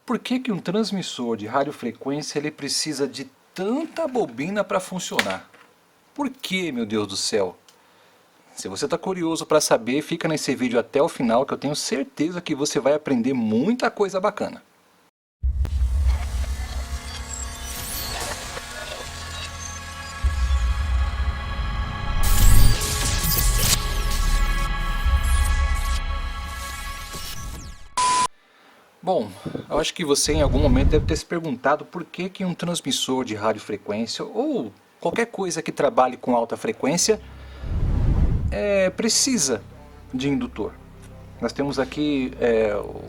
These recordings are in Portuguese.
Por que que um transmissor de radiofrequência ele precisa de tanta bobina para funcionar? Por que, meu Deus do céu? Se você está curioso para saber, fica nesse vídeo até o final que eu tenho certeza que você vai aprender muita coisa bacana. Bom, eu acho que você em algum momento deve ter se perguntado por que que um transmissor de radiofrequência ou qualquer coisa que trabalhe com alta frequência precisa de indutor. Nós temos aqui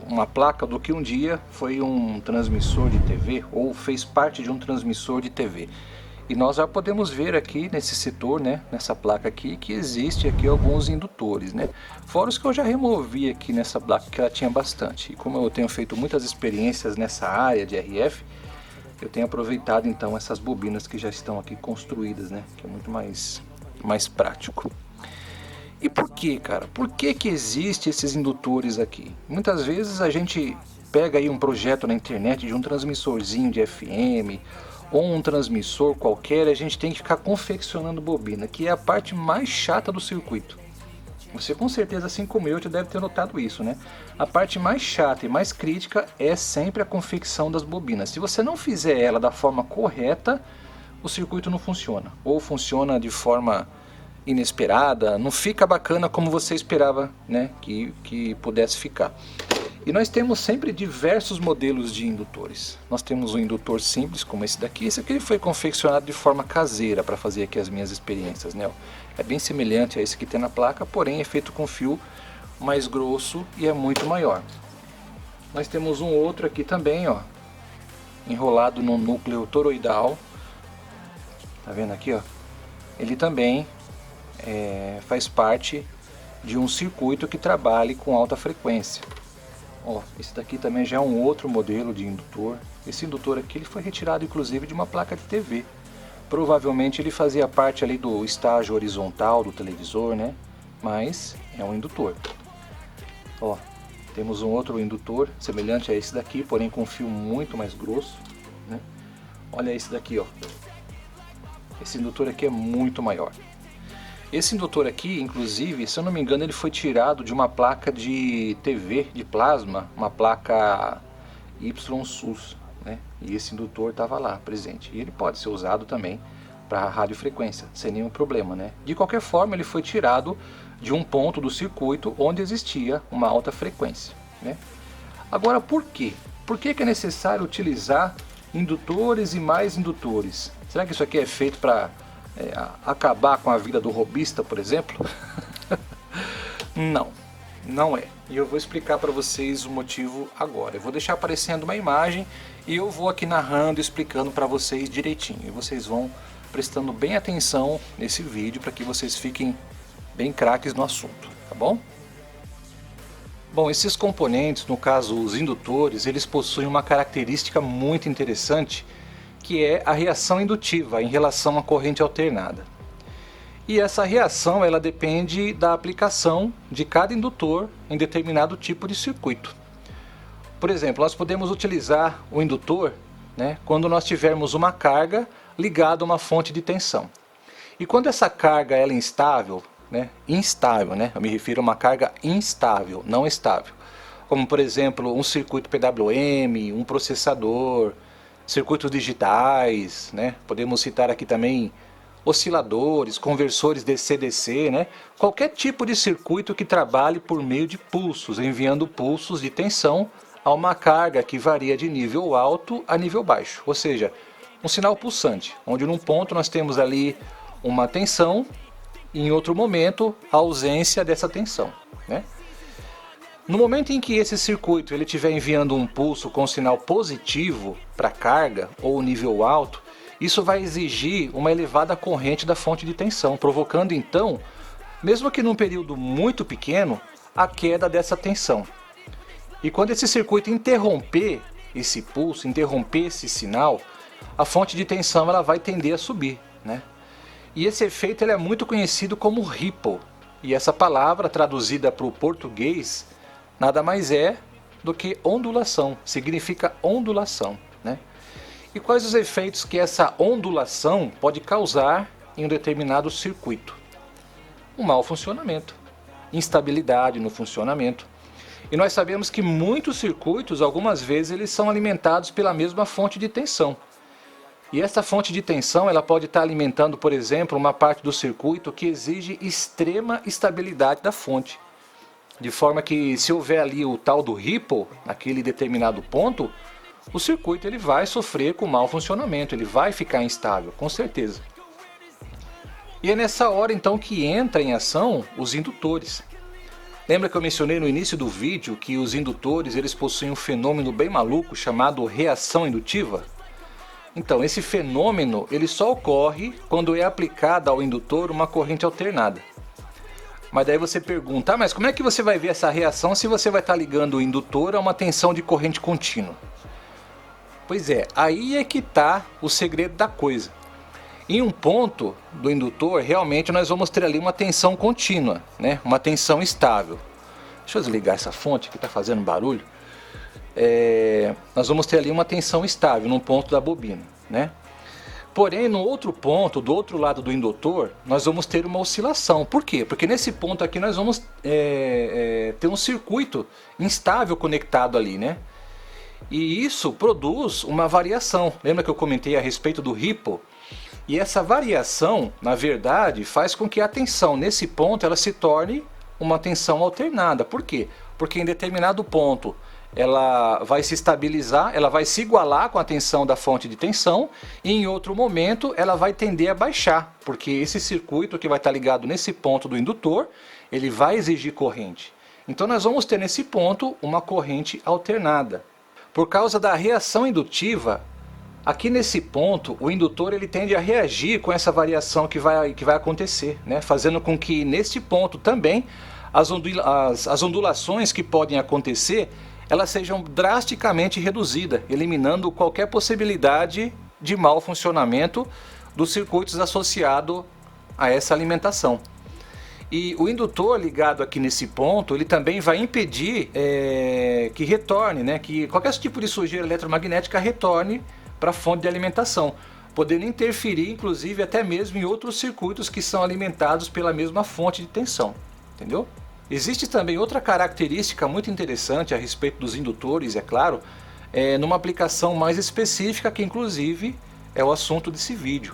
uma placa do que um dia foi um transmissor de TV ou fez parte de um transmissor de TV. E nós já podemos ver aqui nesse setor, né, nessa placa aqui, que existe aqui alguns indutores, né? Fora os que eu já removi aqui nessa placa, que ela tinha bastante. E como eu tenho feito muitas experiências nessa área de RF, eu tenho aproveitado então essas bobinas que já estão aqui construídas, né? Que é muito mais prático. E por que, cara? Por que que existe esses indutores aqui? Muitas vezes a gente pega aí um projeto na internet de um transmissorzinho de FM ou um transmissor qualquer, a gente tem que ficar confeccionando bobina, que é a parte mais chata do circuito. Você com certeza, assim como eu, já deve ter notado isso, né? A parte mais chata e mais crítica é sempre a confecção das bobinas. Se você não fizer ela da forma correta, o circuito não funciona. Ou funciona de forma inesperada, não fica bacana como você esperava, né, que pudesse ficar. E nós temos sempre diversos modelos de indutores. Nós temos um indutor simples, como esse daqui. Esse aqui foi confeccionado de forma caseira para fazer aqui as minhas experiências, né? É bem semelhante a esse que tem na placa, porém é feito com fio mais grosso e é muito maior. Nós temos um outro aqui também, ó, enrolado no núcleo toroidal. Tá vendo aqui, ó? Ele também faz parte de um circuito que trabalhe com alta frequência. Ó, esse daqui também já é um outro modelo de indutor. Esse indutor aqui ele foi retirado inclusive de uma placa de TV. Provavelmente ele fazia parte ali do estágio horizontal do televisor, né? Mas é um indutor. Ó, temos um outro indutor semelhante a esse daqui, porém com fio muito mais grosso, né? Olha esse daqui, ó. Esse indutor aqui é muito maior. Esse indutor aqui, inclusive, se eu não me engano, ele foi tirado de uma placa de TV, de plasma, uma placa YSUS, né? E esse indutor estava lá, presente. E ele pode ser usado também para radiofrequência, sem nenhum problema, né? De qualquer forma, ele foi tirado de um ponto do circuito onde existia uma alta frequência, né? Agora, por quê? Por que que é necessário utilizar indutores e mais indutores? Será que isso aqui é feito para acabar com a vida do robista, por exemplo? Não, não é. E eu vou explicar para vocês o motivo agora. Eu vou deixar aparecendo uma imagem e eu vou aqui narrando, explicando para vocês direitinho. E vocês vão prestando bem atenção nesse vídeo para que vocês fiquem bem craques no assunto, tá bom? Bom, esses componentes, no caso os indutores, eles possuem uma característica muito interessante, que é a reação indutiva em relação à corrente alternada. E essa reação ela depende da aplicação de cada indutor em determinado tipo de circuito. Por exemplo, nós podemos utilizar o indutor, né, quando nós tivermos uma carga ligada a uma fonte de tensão. E quando essa carga ela é instável, eu me refiro a uma carga instável, não estável. Como por exemplo um circuito PWM, um processador, circuitos digitais, né? Podemos citar aqui também osciladores, conversores DC-DC, né? Qualquer tipo de circuito que trabalhe por meio de pulsos, enviando pulsos de tensão a uma carga que varia de nível alto a nível baixo, ou seja, um sinal pulsante, onde num ponto nós temos ali uma tensão e em outro momento a ausência dessa tensão, né? No momento em que esse circuito ele estiver enviando um pulso com sinal positivo para a carga ou nível alto, isso vai exigir uma elevada corrente da fonte de tensão, provocando então, mesmo que num período muito pequeno, a queda dessa tensão. E quando esse circuito interromper esse pulso, interromper esse sinal, a fonte de tensão ela vai tender a subir, né? E esse efeito ele é muito conhecido como ripple. E essa palavra traduzida para o português nada mais é do que ondulação, significa ondulação, né? E quais os efeitos que essa ondulação pode causar em um determinado circuito? Um mau funcionamento, instabilidade no funcionamento. E nós sabemos que muitos circuitos, algumas vezes, eles são alimentados pela mesma fonte de tensão. E essa fonte de tensão, ela pode estar alimentando, por exemplo, uma parte do circuito que exige extrema estabilidade da fonte. De forma que, se houver ali o tal do ripple, naquele determinado ponto, o circuito ele vai sofrer com mau funcionamento, ele vai ficar instável, com certeza. E é nessa hora então que entra em ação os indutores. Lembra que eu mencionei no início do vídeo que os indutores eles possuem um fenômeno bem maluco chamado reação indutiva? Então, esse fenômeno ele só ocorre quando é aplicada ao indutor uma corrente alternada. Mas daí você pergunta, mas como é que você vai ver essa reação se você vai estar ligando o indutor a uma tensão de corrente contínua? Pois é, aí é que está o segredo da coisa. Em um ponto do indutor, realmente nós vamos ter ali uma tensão contínua, né? Uma tensão estável. Deixa eu desligar essa fonte que está fazendo barulho. Nós vamos ter ali uma tensão estável num ponto da bobina, né? Porém, no outro ponto, do outro lado do indutor, nós vamos ter uma oscilação. Por quê? Porque nesse ponto aqui nós vamos ter um circuito instável conectado ali, né? E isso produz uma variação. Lembra que eu comentei a respeito do ripple? E essa variação, na verdade, faz com que a tensão nesse ponto ela se torne uma tensão alternada. Por quê? Porque em determinado ponto ela vai se estabilizar, ela vai se igualar com a tensão da fonte de tensão e em outro momento ela vai tender a baixar, porque esse circuito que vai estar ligado nesse ponto do indutor, ele vai exigir corrente. Então nós vamos ter nesse ponto uma corrente alternada. Por causa da reação indutiva, aqui nesse ponto o indutor ele tende a reagir com essa variação que vai acontecer, né? Fazendo com que neste ponto também as ondulações que podem acontecer elas sejam drasticamente reduzidas, eliminando qualquer possibilidade de mau funcionamento dos circuitos associados a essa alimentação. E o indutor ligado aqui nesse ponto, ele também vai impedir que retorne, né, que qualquer tipo de sujeira eletromagnética retorne para a fonte de alimentação, podendo interferir inclusive até mesmo em outros circuitos que são alimentados pela mesma fonte de tensão, entendeu? Existe também outra característica muito interessante a respeito dos indutores, é claro, numa aplicação mais específica que inclusive é o assunto desse vídeo,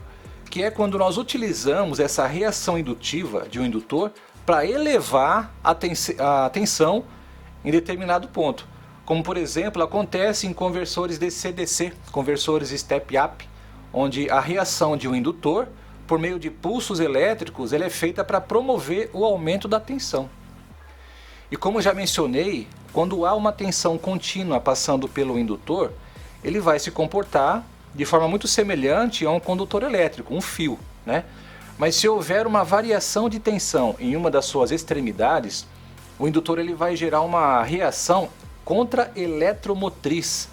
que é quando nós utilizamos essa reação indutiva de um indutor para elevar a tensão em determinado ponto. Como por exemplo acontece em conversores DC-DC, conversores step-up, onde a reação de um indutor, por meio de pulsos elétricos, ela é feita para promover o aumento da tensão. E como já mencionei, quando há uma tensão contínua passando pelo indutor, ele vai se comportar de forma muito semelhante a um condutor elétrico, um fio, né? Mas se houver uma variação de tensão em uma das suas extremidades, o indutor ele vai gerar uma reação contra-eletromotriz,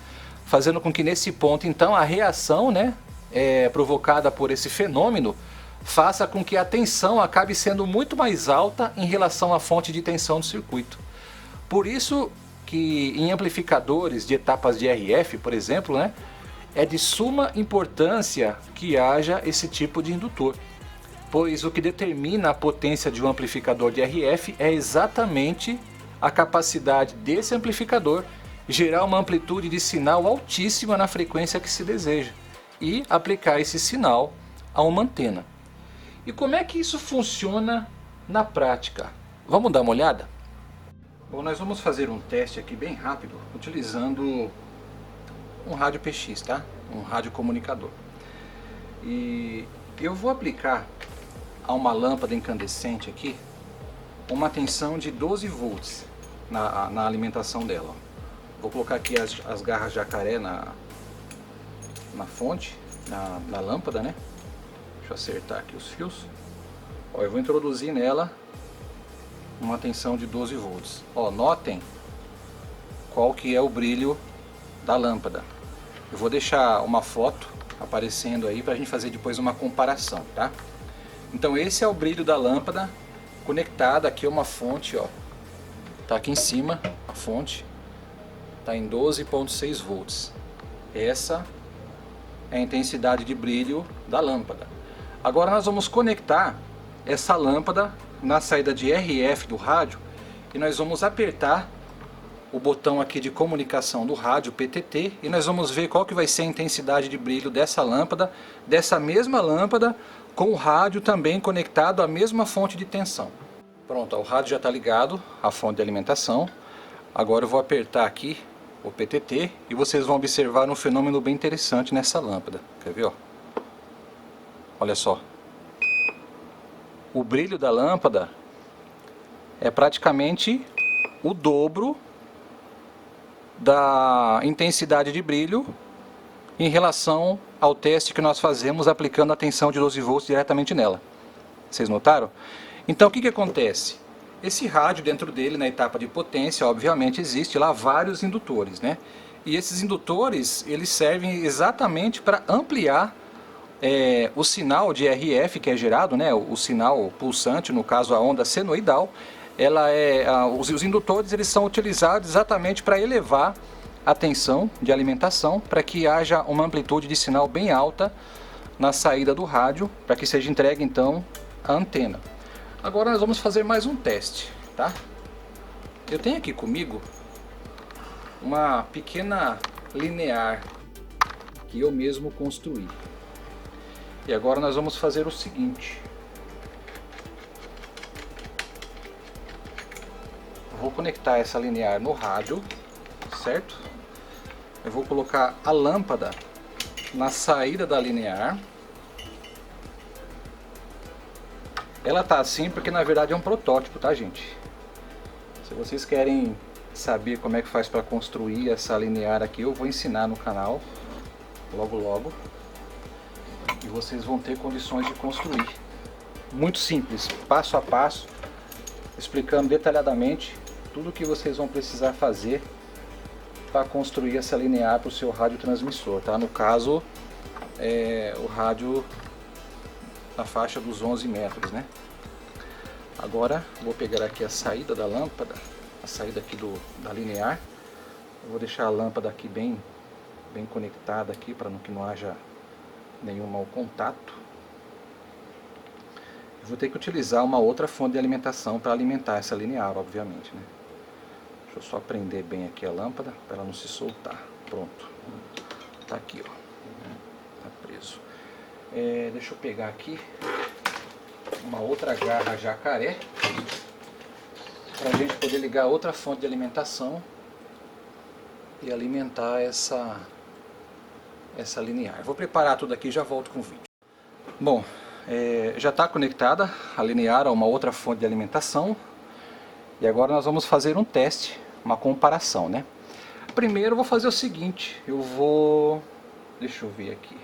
fazendo com que nesse ponto então a reação, né, provocada por esse fenômeno faça com que a tensão acabe sendo muito mais alta em relação à fonte de tensão do circuito. Por isso que em amplificadores de etapas de RF, por exemplo, né, é de suma importância que haja esse tipo de indutor, pois o que determina a potência de um amplificador de RF é exatamente a capacidade desse amplificador gerar uma amplitude de sinal altíssima na frequência que se deseja e aplicar esse sinal a uma antena. E como é que isso funciona na prática? Vamos dar uma olhada? Bom, nós vamos fazer um teste aqui bem rápido, utilizando um rádio PX, tá? Um rádio comunicador. E eu vou aplicar a uma lâmpada incandescente aqui uma tensão de 12 volts na alimentação dela. Vou colocar aqui as garras jacaré na fonte, na lâmpada, né? Deixa eu acertar aqui os fios. Ó, eu vou introduzir nela uma tensão de 12 volts. Ó, notem qual que é o brilho da lâmpada. Eu vou deixar uma foto aparecendo aí para a gente fazer depois uma comparação, tá? Então esse é o brilho da lâmpada conectada aqui a uma fonte, ó. Tá aqui em cima a fonte. está em 12,6 volts. Essa é a intensidade de brilho da lâmpada. Agora nós vamos conectar essa lâmpada na saída de RF do rádio e nós vamos apertar o botão aqui de comunicação do rádio PTT e nós vamos ver qual que vai ser a intensidade de brilho dessa mesma lâmpada com o rádio também conectado à mesma fonte de tensão. Pronto, ó, o rádio já está ligado à fonte de alimentação. Agora eu vou apertar aqui o PTT e vocês vão observar um fenômeno bem interessante nessa lâmpada. Quer ver? Ó? Olha só. O brilho da lâmpada é praticamente o dobro da intensidade de brilho em relação ao teste que nós fazemos aplicando a tensão de 12 volts diretamente nela. Vocês notaram? Então o que acontece? Esse rádio, dentro dele, na etapa de potência, obviamente existe lá vários indutores, né? E esses indutores, eles servem exatamente para ampliar o sinal de RF que é gerado, né? O sinal pulsante, no caso a onda senoidal. Os indutores, eles são utilizados exatamente para elevar a tensão de alimentação, para que haja uma amplitude de sinal bem alta na saída do rádio, para que seja entregue então a antena. Agora nós vamos fazer mais um teste, tá? Eu tenho aqui comigo uma pequena linear que eu mesmo construí. E agora nós vamos fazer o seguinte. Eu vou conectar essa linear no rádio, certo? Eu vou colocar a lâmpada na saída da linear. Ela tá assim porque na verdade é um protótipo, tá, gente? Se vocês querem saber como é que faz para construir essa linear aqui, eu vou ensinar no canal logo logo. E vocês vão ter condições de construir. Muito simples, passo a passo, explicando detalhadamente tudo o que vocês vão precisar fazer para construir essa linear para o seu radiotransmissor, tá? No caso, o rádio na faixa dos 11 metros, né? Agora, vou pegar aqui a saída da lâmpada, a saída aqui da linear. Eu vou deixar a lâmpada aqui bem conectada aqui, para que não haja nenhum mau contato. Eu vou ter que utilizar uma outra fonte de alimentação para alimentar essa linear, obviamente, né? Deixa eu só prender bem aqui a lâmpada para ela não se soltar. Pronto. Tá aqui, ó. Tá preso. Deixa eu pegar aqui uma outra garra jacaré para a gente poder ligar outra fonte de alimentação e alimentar essa linear. Vou preparar tudo aqui e já volto com o vídeo. Bom, já está conectada a linear a uma outra fonte de alimentação e agora nós vamos fazer um teste, uma comparação, né? Primeiro eu vou fazer o seguinte, deixa eu ver aqui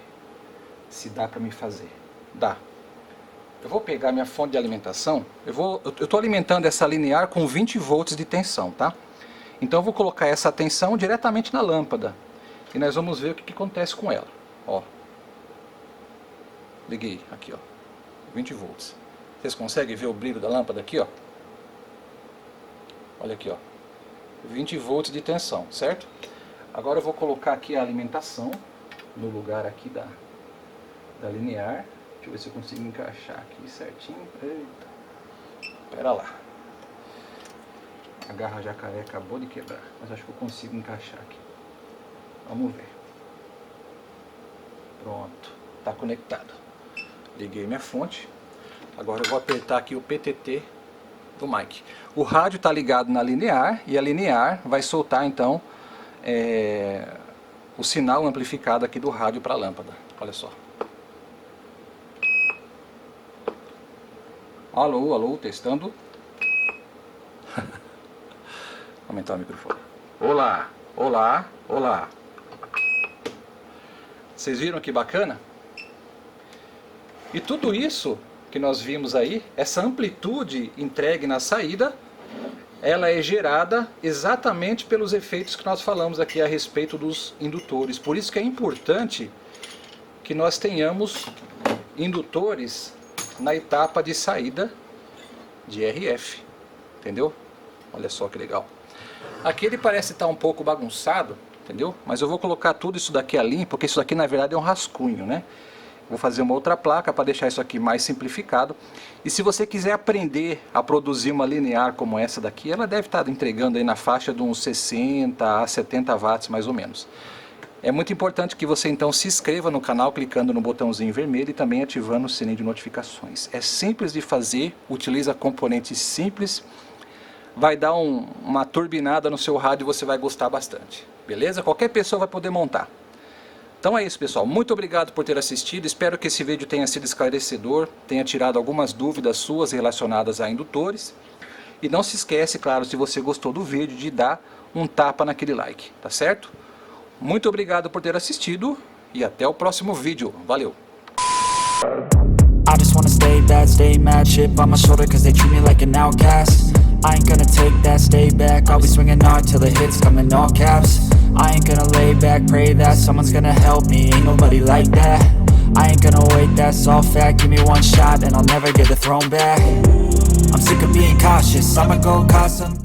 se dá para me fazer. Dá. Eu vou pegar minha fonte de alimentação, eu estou alimentando essa linear com 20 volts de tensão, tá? Então eu vou colocar essa tensão diretamente na lâmpada e nós vamos ver o que acontece com ela. Ó, liguei aqui, ó, 20 volts. Vocês conseguem ver o brilho da lâmpada aqui, ó? Olha aqui, ó, 20 volts de tensão, certo? Agora eu vou colocar aqui a alimentação no lugar aqui da linear. Deixa eu ver se eu consigo encaixar aqui certinho. Eita, pera lá. A garra jacaré acabou de quebrar, mas acho que eu consigo encaixar aqui. Vamos ver. Pronto, está conectado. Liguei minha fonte. Agora eu vou apertar aqui o PTT do mic. O rádio está ligado na linear e a linear vai soltar então o sinal amplificado aqui do rádio para a lâmpada. Olha só. Alô, alô, testando. Aumentar o microfone. Olá, olá, olá. Vocês viram que bacana? E tudo isso que nós vimos aí, essa amplitude entregue na saída, ela é gerada exatamente pelos efeitos que nós falamos aqui a respeito dos indutores. Por isso que é importante que nós tenhamos indutores na etapa de saída de RF, entendeu? Olha só que legal. Aqui ele parece estar um pouco bagunçado, entendeu? Mas eu vou colocar tudo isso daqui a limpo, porque isso daqui na verdade é um rascunho, né? Vou fazer uma outra placa para deixar isso aqui mais simplificado. E se você quiser aprender a produzir uma linear como essa daqui, ela deve estar entregando aí na faixa de uns 60 a 70 watts mais ou menos. É muito importante que você então se inscreva no canal clicando no botãozinho vermelho e também ativando o sininho de notificações. É simples de fazer, utiliza componentes simples, vai dar uma turbinada no seu rádio e você vai gostar bastante. Beleza? Qualquer pessoa vai poder montar. Então é isso, pessoal, muito obrigado por ter assistido, espero que esse vídeo tenha sido esclarecedor, tenha tirado algumas dúvidas suas relacionadas a indutores. E não se esquece, claro, se você gostou do vídeo, de dar um tapa naquele like, tá certo? Muito obrigado por ter assistido e até o próximo vídeo, valeu! I just wanna stay bad, stay mad, chip on my shoulder cause they treat me like an outcast. I ain't gonna take that, stay back, I'll be swinging hard till the hits come in all caps. I ain't gonna lay back, pray that someone's gonna help me, ain't nobody like that. I ain't gonna wait, that's all fact, give me one shot and I'll never get the throne back. I'm sick of being cautious, I'ma go cause some